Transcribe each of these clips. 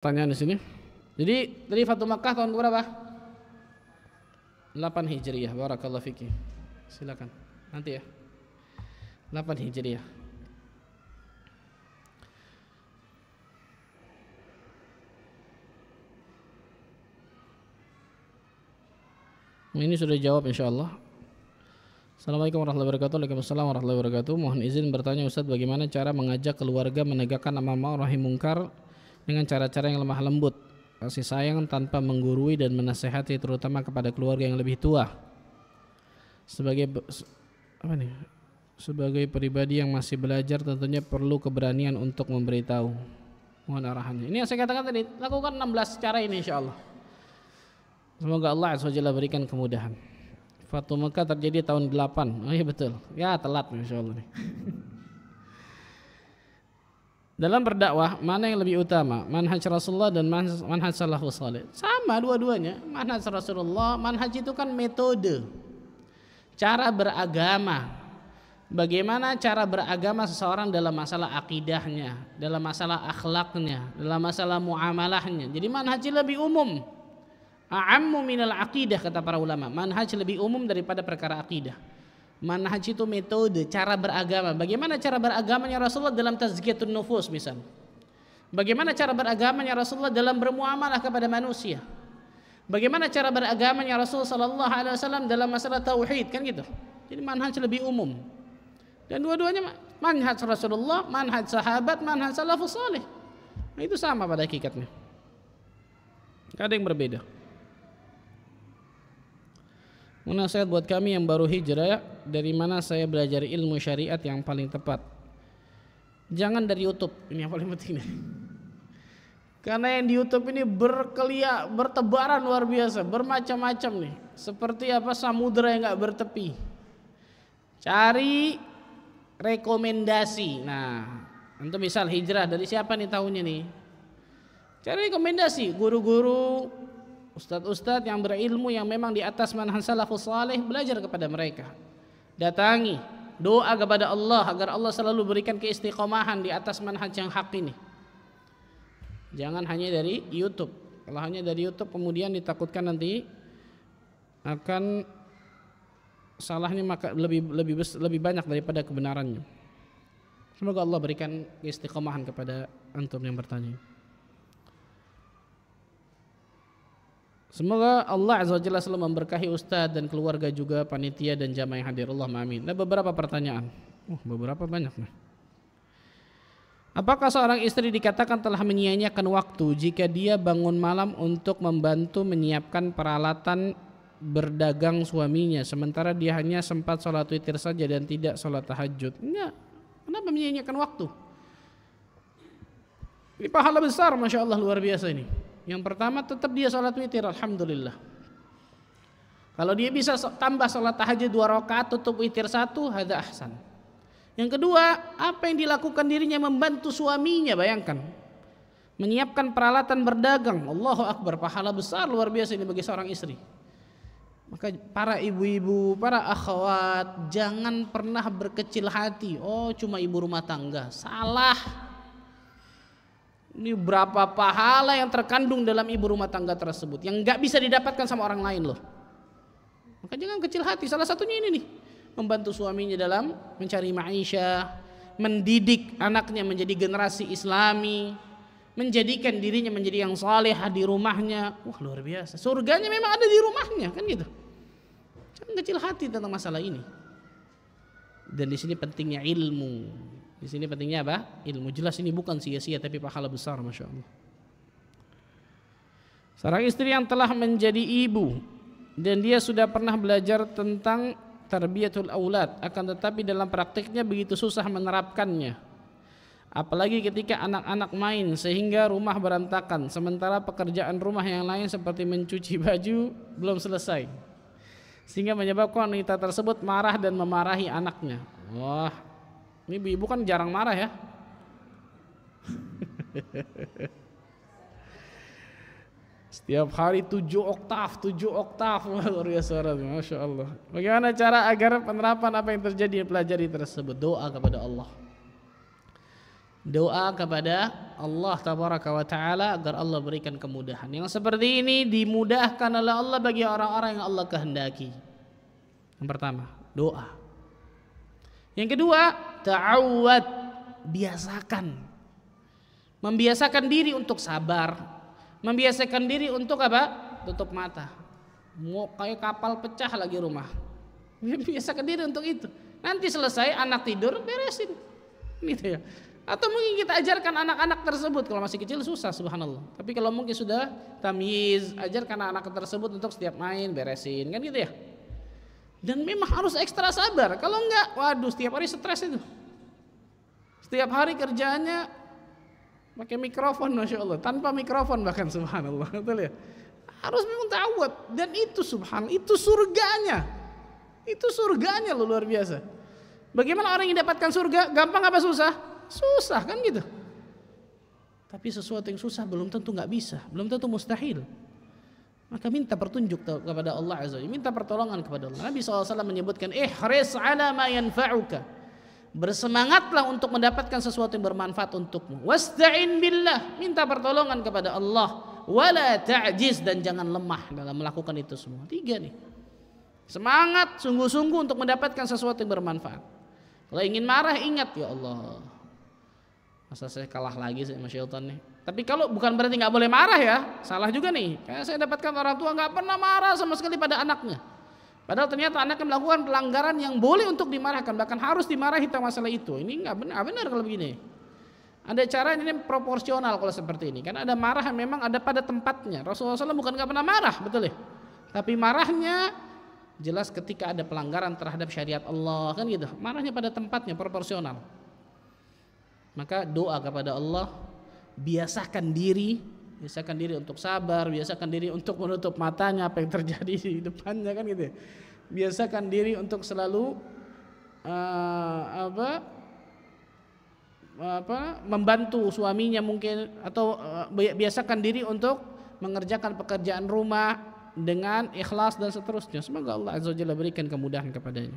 Pertanyaan di sini. Jadi dari Fatu Makkah tahun berapa? 8 Hijriah. Barakallahu fiki. Silakan. Nanti ya. 8 Hijriah. Ini sudah jawab insyaallah. Assalamualaikum warahmatullahi wabarakatuh. Waalaikumsalam warahmatullahi wabarakatuh. Mohon izin bertanya Ustaz, bagaimana cara mengajak keluarga menegakkan amar ma'ruf nahi mungkar dengan cara-cara yang lemah lembut, kasih sayang tanpa menggurui dan menasehati, terutama kepada keluarga yang lebih tua. Sebagai pribadi yang masih belajar tentunya perlu keberanian untuk memberitahu. Mohon arahannya. Ini yang saya katakan tadi, lakukan 16 cara ini insyaallah. Semoga Allah Azza wa Jalla berikan kemudahan. Fatu Makkah terjadi tahun 8. Oh iya betul. Ya telat insyaallah nih. Dalam berdakwah mana yang lebih utama? Manhaj Rasulullah dan manhaj salafus saleh. Sama dua-duanya. Manhaj Rasulullah, manhaj itu kan metode. Cara beragama. Bagaimana cara beragama seseorang dalam masalah akidahnya, dalam masalah akhlaknya, dalam masalah muamalahnya. Jadi manhaj lebih umum. A'ammu minal aqidah kata para ulama. Manhaj lebih umum daripada perkara akidah. Manhaj itu metode, cara beragama. Bagaimana cara beragamanya Rasulullah dalam tazkiyatun nufus misal. Bagaimana cara beragamanya Rasulullah dalam bermuamalah kepada manusia. Bagaimana cara beragamanya Rasul sallallahu alaihi wasallam dalam masalah tauhid, kan gitu. Jadi manhaj lebih umum. Dan dua-duanya manhaj Rasulullah, manhaj sahabat, manhaj salafus saleh. Nah, itu sama pada hakikatnya. Enggak ada yang berbeda. Nasihat buat kami yang baru hijrah, dari mana saya belajar ilmu syariat yang paling tepat? Jangan dari YouTube, ini yang paling penting nih. Karena yang di YouTube ini bertebaran luar biasa, bermacam-macam nih. Seperti apa samudera yang gak bertepi. Cari rekomendasi. Nah, untuk misal hijrah dari siapa nih tahunnya nih? Cari rekomendasi guru-guru, ustadz-ustadz yang berilmu yang memang di atas manhaj salafus saleh, belajar kepada mereka. Datangi, doa kepada Allah agar Allah selalu berikan keistiqomahan di atas manhaj yang hak ini. Jangan hanya dari YouTube. Kalau hanya dari YouTube kemudian ditakutkan nanti akan salahnya maka lebih banyak daripada kebenarannya. Semoga Allah berikan keistiqomahan kepada antum yang bertanya. Semoga Allah Azza wa Jalla selalu memberkahi ustaz dan keluarga juga, panitia dan jamaah yang hadir. Allahumma amin. Ada beberapa pertanyaan. Beberapa banyak nih. Apakah seorang istri dikatakan telah menyia-nyiakan waktu jika dia bangun malam untuk membantu menyiapkan peralatan berdagang suaminya, sementara dia hanya sempat sholat witir saja dan tidak sholat tahajud? Enggak. Kenapa menyia-nyiakan waktu? Ini pahala besar, masya Allah, luar biasa ini. Yang pertama, tetap dia sholat witir, alhamdulillah. Kalau dia bisa tambah sholat tahajud 2 rakaat, tutup witir 1, hadza ahsan. Yang kedua, apa yang dilakukan dirinya membantu suaminya, bayangkan. Menyiapkan peralatan berdagang, Allahu Akbar, pahala besar luar biasa ini bagi seorang istri. Maka para ibu-ibu, para akhwat, jangan pernah berkecil hati. Oh, cuma ibu rumah tangga. Salah. Ini berapa pahala yang terkandung dalam ibu rumah tangga tersebut yang gak bisa didapatkan sama orang lain loh. Maka jangan kecil hati. Salah satunya ini nih, membantu suaminya dalam mencari maisha, mendidik anaknya menjadi generasi Islami, menjadikan dirinya menjadi yang salehah di rumahnya. Wah, luar biasa. Surganya memang ada di rumahnya, kan gitu. Jangan kecil hati tentang masalah ini. Dan di sini pentingnya ilmu. Di sini pentingnya apa? Ilmu. Jelas ini bukan sia-sia tapi pahala besar, masya Allah. Seorang istri yang telah menjadi ibu dan dia sudah pernah belajar tentang tarbiyatul aulad, akan tetapi dalam praktiknya begitu susah menerapkannya. Apalagi ketika anak-anak main sehingga rumah berantakan, sementara pekerjaan rumah yang lain seperti mencuci baju belum selesai, sehingga menyebabkan wanita tersebut marah dan memarahi anaknya. Wah, ini ibu kan jarang marah ya. Setiap hari 7 oktav, luar biasa, masya Allah. Bagaimana cara agar penerapan apa yang terjadi pelajari tersebut? Doa kepada Allah. Doa kepada Allah tabaraka wa taala agar Allah berikan kemudahan. Yang seperti ini dimudahkan oleh Allah bagi orang-orang yang Allah kehendaki. Yang pertama, doa. Yang kedua, ta'awud, biasakan. Membiasakan diri untuk sabar, membiasakan diri untuk apa? Tutup mata. Mau kayak kapal pecah lagi rumah. Biasakan diri untuk itu. Nanti selesai anak tidur beresin. Gitu ya. Atau mungkin kita ajarkan anak-anak tersebut, kalau masih kecil susah subhanallah. Tapi kalau mungkin sudah tamyiz, ajarkan anak-anak tersebut untuk setiap main beresin, kan gitu ya. Dan memang harus ekstra sabar. Kalau enggak, waduh setiap hari stres itu. Setiap hari kerjaannya pakai mikrofon, masya Allah, tanpa mikrofon bahkan subhanallah, betul ya. Harus memang ta'awud, dan itu subhanallah, itu surganya loh, luar biasa. Bagaimana orang yang dapatkan surga? Gampang apa susah? Susah kan gitu. Tapi sesuatu yang susah belum tentu nggak bisa, belum tentu mustahil. Maka minta petunjuk kepada Allah Azza wa Jalla, minta pertolongan kepada Allah. Nabi SAW menyebutkan, ihris ala ma yanfa'uka. Bersemangatlah untuk mendapatkan sesuatu yang bermanfaat untukmu. Wasta'in billah, minta pertolongan kepada Allah. Wala ta'jiz, dan jangan lemah dalam melakukan itu semua. 3 nih. Semangat sungguh-sungguh untuk mendapatkan sesuatu yang bermanfaat. Kalau ingin marah, ingat, ya Allah, masa saya kalah lagi sama syaitan nih. Tapi kalau bukan berarti nggak boleh marah ya, salah juga nih. Kayak saya dapatkan orang tua nggak pernah marah sama sekali pada anaknya. Padahal ternyata anaknya melakukan pelanggaran yang boleh untuk dimarahkan, bahkan harus dimarahi tentang masalah itu. Ini nggak benar kalau begini. Ada cara ini proporsional kalau seperti ini. Kan ada marah yang memang ada pada tempatnya. Rasulullah SAW bukan nggak pernah marah, betul ya? Tapi marahnya jelas ketika ada pelanggaran terhadap syariat Allah, kan gitu. Marahnya pada tempatnya, proporsional. Maka doa kepada Allah, biasakan diri untuk sabar, biasakan diri untuk menutup matanya apa yang terjadi di depannya, kan gitu ya. Biasakan diri untuk selalu membantu suaminya mungkin, atau biasakan diri untuk mengerjakan pekerjaan rumah dengan ikhlas dan seterusnya. Semoga Allah Azza wa Jalla berikan kemudahan kepadanya.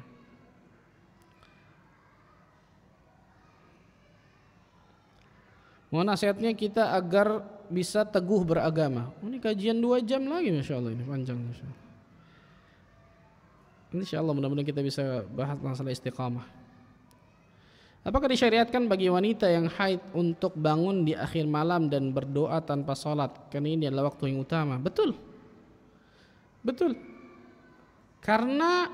Mohon nasihatnya kita agar bisa teguh beragama. Ini kajian 2 jam lagi, masya Allah, ini panjang. Insya Allah mudah-mudahan kita bisa bahas masalah istiqamah. Apakah disyariatkan bagi wanita yang haid untuk bangun di akhir malam dan berdoa tanpa sholat? Karena ini adalah waktu yang utama. Betul. Karena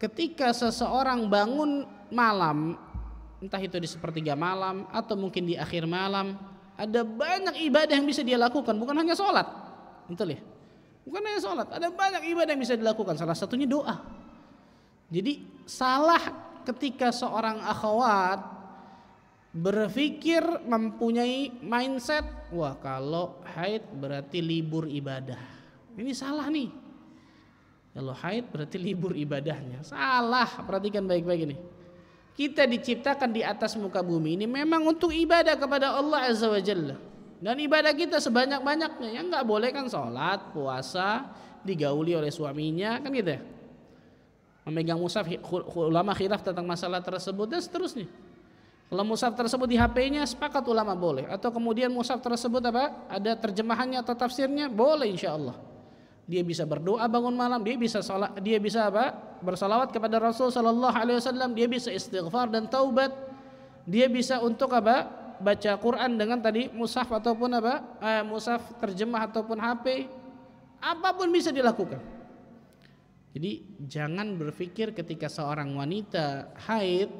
ketika seseorang bangun malam, entah itu di sepertiga malam atau mungkin di akhir malam, ada banyak ibadah yang bisa dia lakukan, bukan hanya sholat. Betul ya? Bukan hanya sholat, ada banyak ibadah yang bisa dilakukan. Salah satunya doa. Jadi salah ketika seorang akhwat berpikir, mempunyai mindset, wah kalau haid berarti libur ibadah. Ini salah nih. Kalau haid berarti libur ibadahnya. Salah, perhatikan baik-baik ini. Kita diciptakan di atas muka bumi ini memang untuk ibadah kepada Allah Azza wa Jalla. Dan ibadah kita sebanyak-banyaknya. Yang gak boleh kan sholat, puasa, digauli oleh suaminya, kan gitu ya. Memegang mushaf, ulama khilaf tentang masalah tersebut dan seterusnya. Kalau mushaf tersebut di HP-nya, sepakat ulama boleh. Atau kemudian mushaf tersebut ada terjemahannya atau tafsirnya, boleh insya Allah. Dia bisa berdoa bangun malam, dia bisa sholat, dia bisa bersalawat kepada Rasul sallallahu alaihi wasallam, dia bisa istighfar dan taubat, dia bisa untuk baca Quran dengan tadi mushaf ataupun mushaf terjemah ataupun HP, apapun bisa dilakukan. Jadi jangan berpikir ketika seorang wanita haid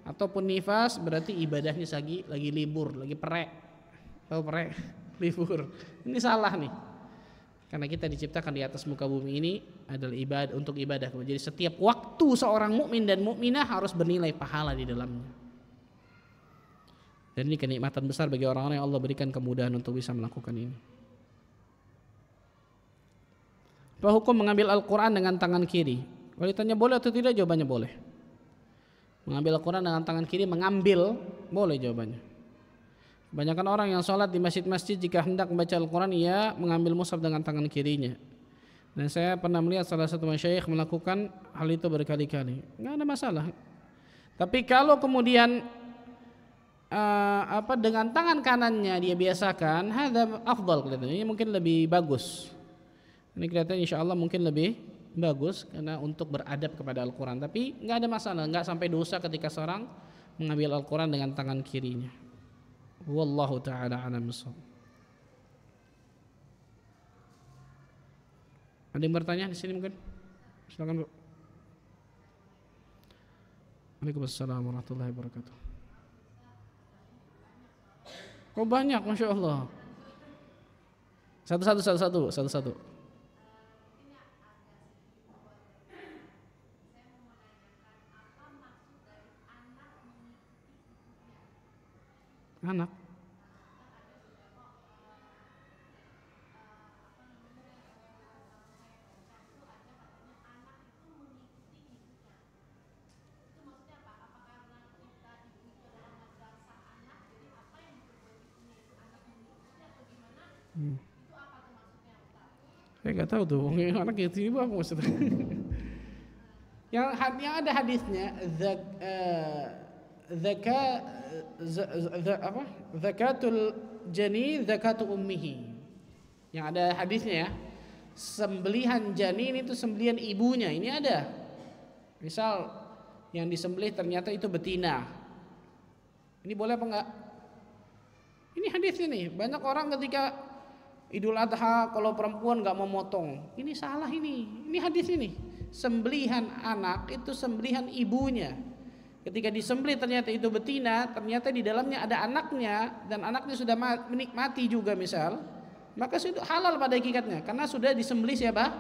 ataupun nifas berarti ibadahnya lagi libur, lagi perek, libur. Ini salah nih. Karena kita diciptakan di atas muka bumi ini adalah ibadah, untuk ibadah. Jadi setiap waktu seorang mukmin dan mukminah harus bernilai pahala di dalamnya. Dan ini kenikmatan besar bagi orang-orang yang Allah berikan kemudahan untuk bisa melakukan ini. Apa hukum mengambil Al-Quran dengan tangan kiri? Kalau ditanya boleh atau tidak, jawabannya boleh. Mengambil Al-Quran dengan tangan kiri, mengambil, boleh jawabannya. Kebanyakan orang yang sholat di masjid-masjid jika hendak membaca Al-Quran, ia mengambil mushaf dengan tangan kirinya. Dan saya pernah melihat salah satu masyayikh melakukan hal itu berkali-kali. Nggak ada masalah. Tapi kalau kemudian dengan tangan kanannya dia biasakan, hadza afdal kelihatannya. Ini mungkin lebih bagus. Ini kelihatan insyaallah mungkin lebih bagus karena untuk beradab kepada Al-Qur'an. Tapi nggak ada masalah, nggak sampai dosa ketika seorang mengambil Al-Qur'an dengan tangan kirinya. Wallahu taala a'lam bissawab. Ada yang bertanya di sini mungkin? Silakan, Bu. Waalaikumsalam warahmatullahi wabarakatuh. Oh banyak, masya Allah. Satu-satu. Anak. Saya nggak tahu tuh, anak itu ibu apa maksudnya? yang ada hadisnya, zakatul jani zakatu ummihi. Yang ada hadisnya ya, sembelihan janin itu sembelihan ibunya. Ini ada. Misal yang disembelih ternyata itu betina. Ini boleh apa enggak? Ini hadis ini. Banyak orang ketika Idul Adha kalau perempuan nggak mau motong, ini salah ini. Ini hadis ini. Sembelihan anak itu sembelihan ibunya. Ketika disembelih ternyata itu betina, ternyata di dalamnya ada anaknya dan anaknya sudah menikmati juga misal, maka sudah halal pada hakikatnya karena sudah disembelih siapa?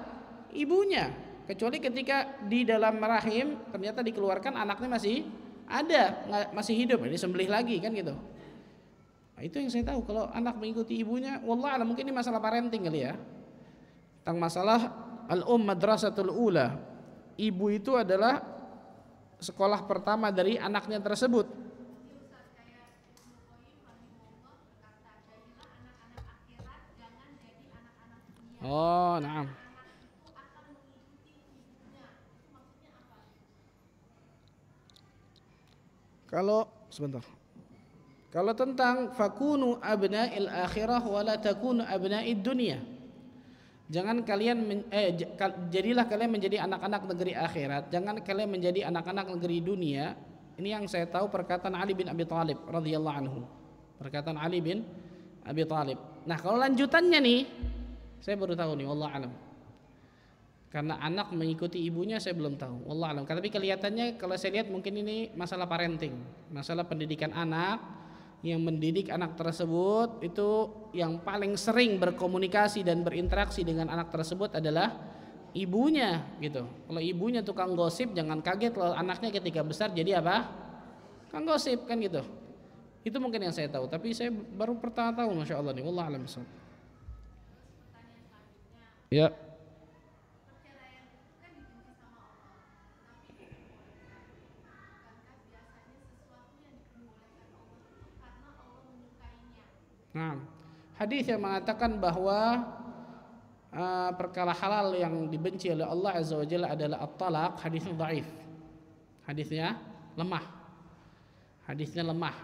Ibunya. Kecuali ketika di dalam rahim ternyata dikeluarkan anaknya masih ada, masih hidup, disembelih lagi kan gitu. Nah, itu yang saya tahu kalau anak mengikuti ibunya, wallah alam, mungkin ini masalah parenting kali ya. Tentang masalah madrasatul ula. Ibu itu adalah sekolah pertama dari anaknya tersebut. Oh, nah. Kalau sebentar. Kalau tentang fakunu abna'il akhirah wala takunu abna'id dunya. Jangan kalian jadilah kalian menjadi anak-anak negeri akhirat, jangan kalian menjadi anak-anak negeri dunia. Ini yang saya tahu perkataan Ali bin Abi Thalib radhiyallahu anhu. Perkataan Ali bin Abi Thalib. Nah, kalau lanjutannya nih saya baru tahu nih, wallahu alam. Karena anak mengikuti ibunya saya belum tahu, wallahu alam. Tapi kelihatannya kalau saya lihat mungkin ini masalah parenting, masalah pendidikan anak. Yang mendidik anak tersebut itu yang paling sering berkomunikasi dan berinteraksi dengan anak tersebut adalah ibunya gitu. Kalau ibunya tukang gosip, jangan kaget kalau anaknya ketika besar jadi apa? Tukang gosip kan gitu. Itu mungkin yang saya tahu, tapi saya baru pertama tahu, masya Allah nih, wallahu a'lam bishawab. Ya. Nah, hadis yang mengatakan bahwa perkara halal yang dibenci oleh Allah Azza wa Jalla adalah at-talaq, hadisnya dhaif. Hadisnya lemah. Hadisnya lemah.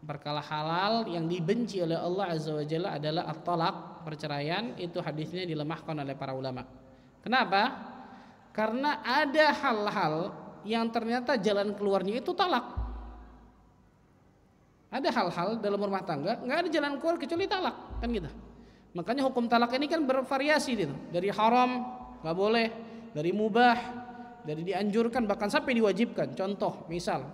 Perkara halal yang dibenci oleh Allah Azza wa Jalla adalah at-talaq, perceraian, itu hadisnya dilemahkan oleh para ulama. Kenapa? Karena ada hal-hal yang ternyata jalan keluarnya itu talak. Ada hal-hal dalam rumah tangga nggak ada jalan keluar kecuali talak kan gitu. Makanya hukum talak ini kan bervariasi gitu. Dari haram nggak boleh, dari mubah, dari dianjurkan bahkan sampai diwajibkan. Contoh misal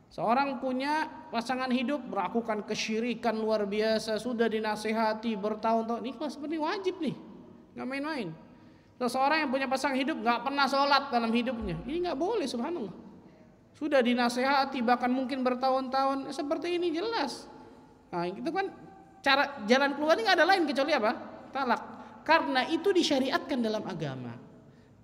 seorang punya pasangan hidup melakukan kesyirikan luar biasa, sudah dinasihati bertahun-tahun, ini seperti wajib nih, nggak main-main. Seseorang yang punya pasangan hidup nggak pernah sholat dalam hidupnya, ini nggak boleh, subhanallah. Sudah dinasehati bahkan mungkin bertahun-tahun, seperti ini jelas. Nah, itu kan cara jalan keluarnya nggak ada lain kecuali apa? Talak. Karena itu disyariatkan dalam agama.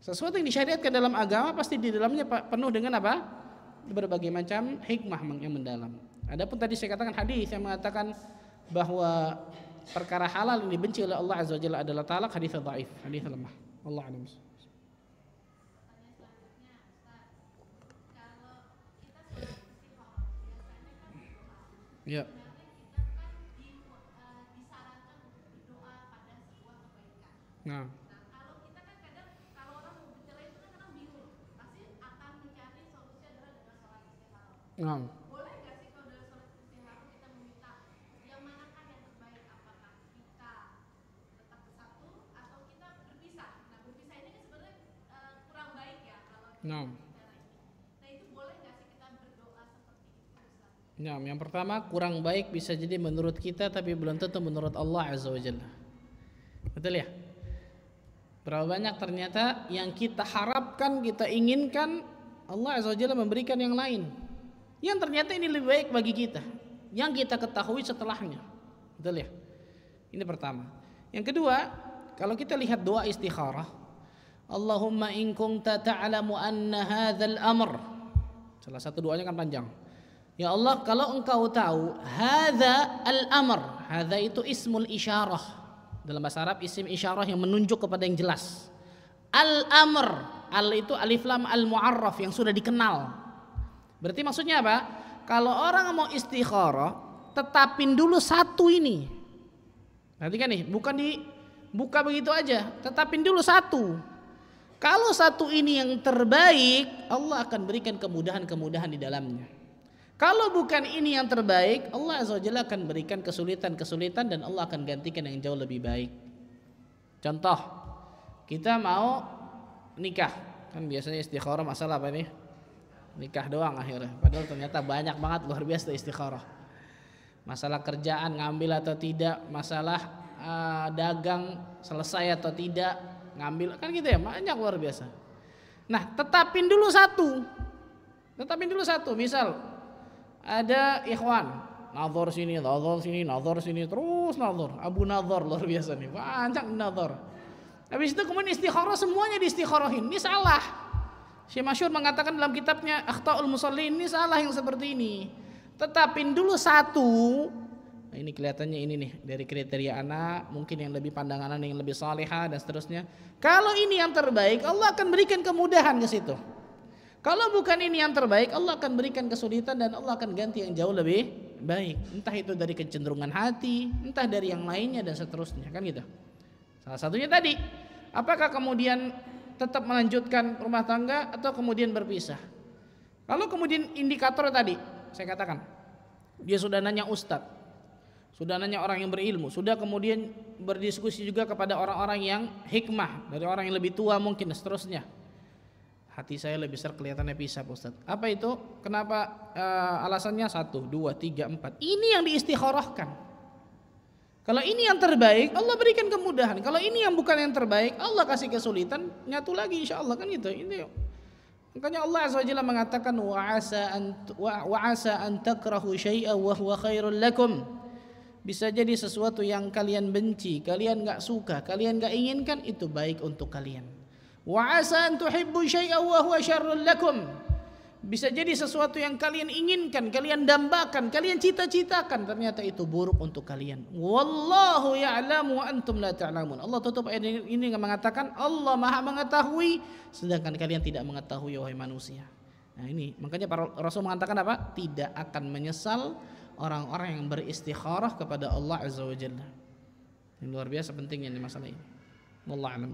Sesuatu yang disyariatkan dalam agama pasti di dalamnya penuh dengan apa? Berbagai macam hikmah yang mendalam. Adapun tadi saya katakan hadis yang mengatakan bahwa perkara halal yang dibenci oleh Allah Azza wa Jalla adalah talak, hadis dhaif, hadis lemah. Allah a'lam. Ya. Nah. Nah. Nah. Nah, yang pertama kurang baik bisa jadi menurut kita tapi belum tentu menurut Allah Azza wa Jalla. Betul ya? Berapa banyak ternyata yang kita harapkan, kita inginkan, Allah Azza wa Jalla memberikan yang lain, yang ternyata ini lebih baik bagi kita, yang kita ketahui setelahnya. Betul ya? Ini pertama. Yang kedua, kalau kita lihat doa istikharah, Allahumma in kunta ta'lamu anna hadzal amr. Salah satu doanya kan panjang. Ya Allah, kalau engkau tahu hadza al-amr, hadza itu ismul isyarah. Dalam bahasa Arab isim isyarah yang menunjuk kepada yang jelas. Al-amr, al itu alif lam al-mu'arraf yang sudah dikenal. Berarti maksudnya apa? Kalau orang mau istikharah, tetapin dulu satu ini. Nanti kan nih, bukan dibuka begitu aja, tetapin dulu satu. Kalau satu ini yang terbaik, Allah akan berikan kemudahan-kemudahan di dalamnya. Kalau bukan ini yang terbaik, Allah Azza wa Jalla akan berikan kesulitan-kesulitan dan Allah akan gantikan yang jauh lebih baik. Contoh, kita mau nikah, kan biasanya istikharah masalah apa nih? Nikah doang akhirnya. Padahal ternyata banyak banget luar biasa istikharah. Masalah kerjaan ngambil atau tidak, masalah dagang selesai atau tidak, ngambil, kan gitu ya, banyak luar biasa. Nah, tetapin dulu satu. Misal ada ikhwan nazar sini, terus nazar. Abu nazar luar biasa nih, banyak nazar. Habis itu kemudian istikharah semuanya diistikharahin. Ini salah. Syekh Masyhur mengatakan dalam kitabnya Akhtaul Musallin, ini salah yang seperti ini. Tetapin dulu satu. Nah, ini kelihatannya ini nih dari kriteria anak, mungkin yang lebih pandangan yang lebih salihah dan seterusnya. Kalau ini yang terbaik, Allah akan berikan kemudahan ke situ. Kalau bukan ini yang terbaik, Allah akan berikan kesulitan dan Allah akan ganti yang jauh lebih baik. Entah itu dari kecenderungan hati, entah dari yang lainnya dan seterusnya, kan gitu. Salah satunya tadi, apakah kemudian tetap melanjutkan rumah tangga atau kemudian berpisah? Kalau kemudian indikator tadi, saya katakan, dia sudah nanya ustadz, sudah nanya orang yang berilmu, sudah kemudian berdiskusi juga kepada orang-orang yang hikmah, dari orang yang lebih tua mungkin dan seterusnya. Hati saya lebih besar kelihatannya pisah Ustaz. Apa itu? Kenapa? Alasannya 1, 2, 3, 4. Ini yang diistikharahkan. Kalau ini yang terbaik, Allah berikan kemudahan. Kalau ini yang bukan yang terbaik, Allah kasih kesulitan. Nyatu lagi insya Allah, kan gitu. Ini. Makanya Allah Azza wa Jalla mengatakan wa asa an takrahu syai'a wa huwa khairul lakum. Bisa jadi sesuatu yang kalian benci, kalian enggak suka, kalian enggak inginkan, itu baik untuk kalian. Wa asa an tuhibbu syai'an wa huwa syarrul lakum. Bisa jadi sesuatu yang kalian inginkan, kalian dambakan, kalian cita-citakan, ternyata itu buruk untuk kalian. Wallahu ya'lamu wa antum la ta'lamun. Allah tutup ayat ini mengatakan Allah Maha mengetahui sedangkan kalian tidak mengetahui wahai manusia. Nah, ini makanya para Rasul mengatakan apa? Tidak akan menyesal orang-orang yang beristikharah kepada Allah Azza wa Jalla. Ini luar biasa pentingnya ini masalah ini. Wallahu a'lam.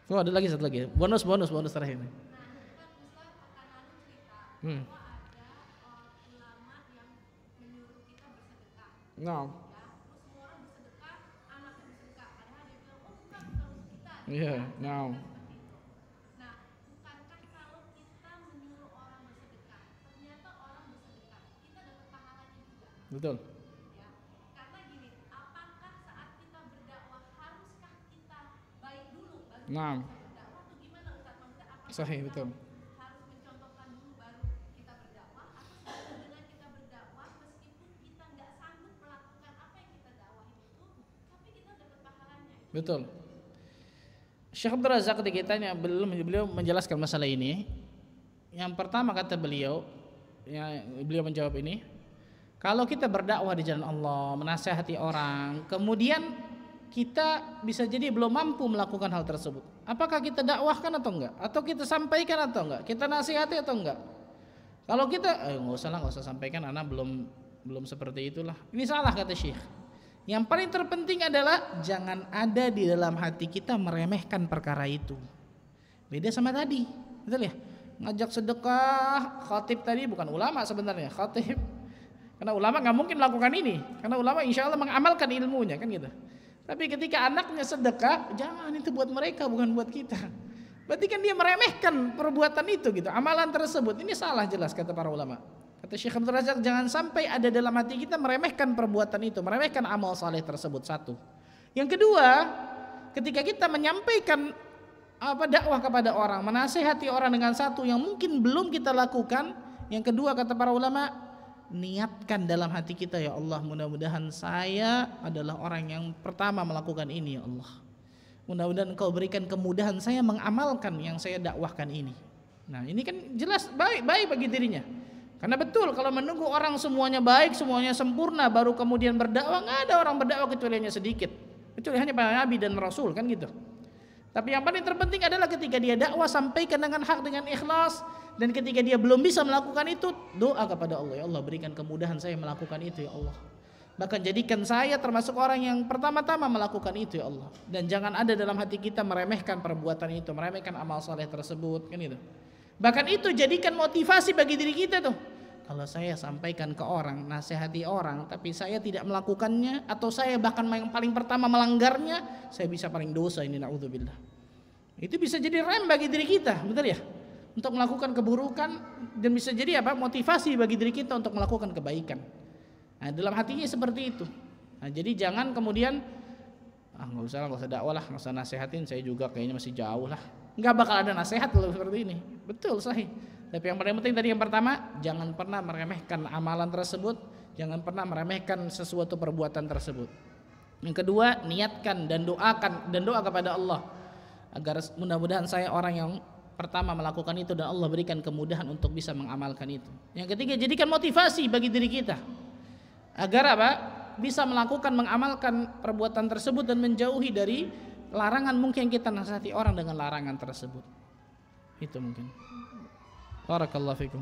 Oh, ada lagi satu lagi. Bonus terakhir nih. No. Iya, no. Betul. Nah, sahih betul. Harus mencontohkan dulu baru kita berdakwah, atau dengan kita berdakwah meskipun kita nggak sanggup melakukan apa yang kita dakwahin itu, tapi kita dapat pahalanya. Betul. Syekh Abdul Razak ketika ditanya beliau menjelaskan masalah ini. Yang pertama kata beliau menjawab ini, kalau kita berdakwah di jalan Allah, menasihati orang, kemudian kita bisa jadi belum mampu melakukan hal tersebut. Apakah kita dakwahkan atau enggak? Atau kita sampaikan atau enggak? Kita nasihati atau enggak? Kalau kita nggak usah lah, nggak usah sampaikan, anak belum seperti itulah. Ini salah kata Syekh. Yang paling terpenting adalah jangan ada di dalam hati kita meremehkan perkara itu. Beda sama tadi, betul ya? Ngajak sedekah, khatib tadi bukan ulama sebenarnya, khatib. Karena ulama nggak mungkin melakukan ini, karena ulama insya Allah mengamalkan ilmunya kan gitu. Tapi ketika anaknya sedekah, jangan, itu buat mereka bukan buat kita. Berarti kan dia meremehkan perbuatan itu gitu, amalan tersebut. Ini salah jelas kata para ulama. Kata Syekh Abdul Razak, jangan sampai ada dalam hati kita meremehkan perbuatan itu, meremehkan amal saleh tersebut. Satu. Yang kedua, ketika kita menyampaikan dakwah kepada orang, menasihati orang dengan satu yang mungkin belum kita lakukan. Yang kedua kata para ulama, niatkan dalam hati kita, ya Allah, mudah-mudahan saya adalah orang yang pertama melakukan ini, ya Allah. Mudah-mudahan Engkau berikan kemudahan saya mengamalkan yang saya dakwahkan ini. Nah, ini kan jelas baik bagi dirinya. Karena betul kalau menunggu orang semuanya baik, semuanya sempurna baru kemudian berdakwah, nggak ada orang berdakwah kecuali hanya sedikit. Kecuali hanya para nabi dan rasul kan gitu. Tapi yang paling terpenting adalah ketika dia dakwah sampaikan dengan hak, dengan ikhlas, dan ketika dia belum bisa melakukan itu, doa kepada Allah, ya Allah berikan kemudahan saya melakukan itu ya Allah. Bahkan jadikan saya termasuk orang yang pertama-tama melakukan itu ya Allah. Dan jangan ada dalam hati kita meremehkan perbuatan itu, meremehkan amal saleh tersebut kan itu. Bahkan itu jadikan motivasi bagi diri kita tuh. Kalau saya sampaikan ke orang, nasihati orang, tapi saya tidak melakukannya, atau saya bahkan yang paling pertama melanggarnya, saya bisa paling dosa ini, na'udzubillah. Itu bisa jadi rem bagi diri kita, betul ya? Untuk melakukan keburukan, dan bisa jadi motivasi bagi diri kita untuk melakukan kebaikan. Nah, dalam hatinya seperti itu. Nah, jadi jangan kemudian nggak usah dakwah lah, nggak usah nasihatin, saya juga kayaknya masih jauh lah. Nggak bakal ada nasihat kalau seperti ini. Betul, sahih. Tapi yang paling penting tadi yang pertama, jangan pernah meremehkan amalan tersebut, jangan pernah meremehkan sesuatu perbuatan tersebut. Yang kedua, niatkan dan doa kepada Allah agar mudah-mudahan saya orang yang pertama melakukan itu dan Allah berikan kemudahan untuk bisa mengamalkan itu. Yang ketiga, jadikan motivasi bagi diri kita agar bisa melakukan, mengamalkan perbuatan tersebut dan menjauhi dari larangan mungkin kita nasihati orang dengan larangan tersebut. Itu mungkin. Barakallahu fikum.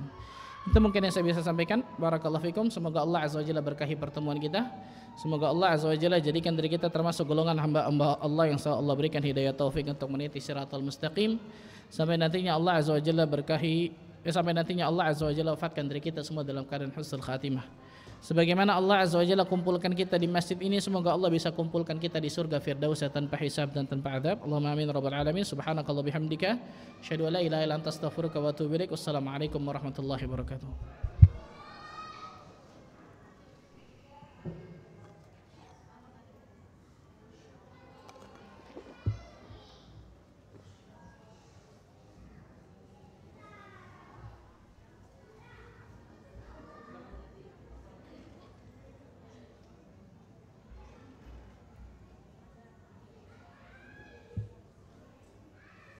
Itu mungkin yang saya bisa sampaikan. Barakallahu fikum. Semoga Allah Azza wa Jalla berkahi pertemuan kita. Semoga Allah Azza wa Jalla jadikan diri kita termasuk golongan hamba-hamba Allah yang Allah berikan hidayah taufik untuk meniti siratal mustaqim. Sampai nantinya Allah Azza wa Jalla sampai nantinya Allah Azza wa Jalla wafatkan diri kita semua dalam keadaan husnul khatimah. Sebagaimana Allah Azza wa Jalla kumpulkan kita di masjid ini, semoga Allah bisa kumpulkan kita di surga Firdaus tanpa hisab dan tanpa azab. Allahumma amin rabbal alamin. Subhanakallah bihamdika, asyhadu an la ilaha illa anta astaghfiruka wa atubu ilaik. Wassalamualaikum warahmatullahi wabarakatuh.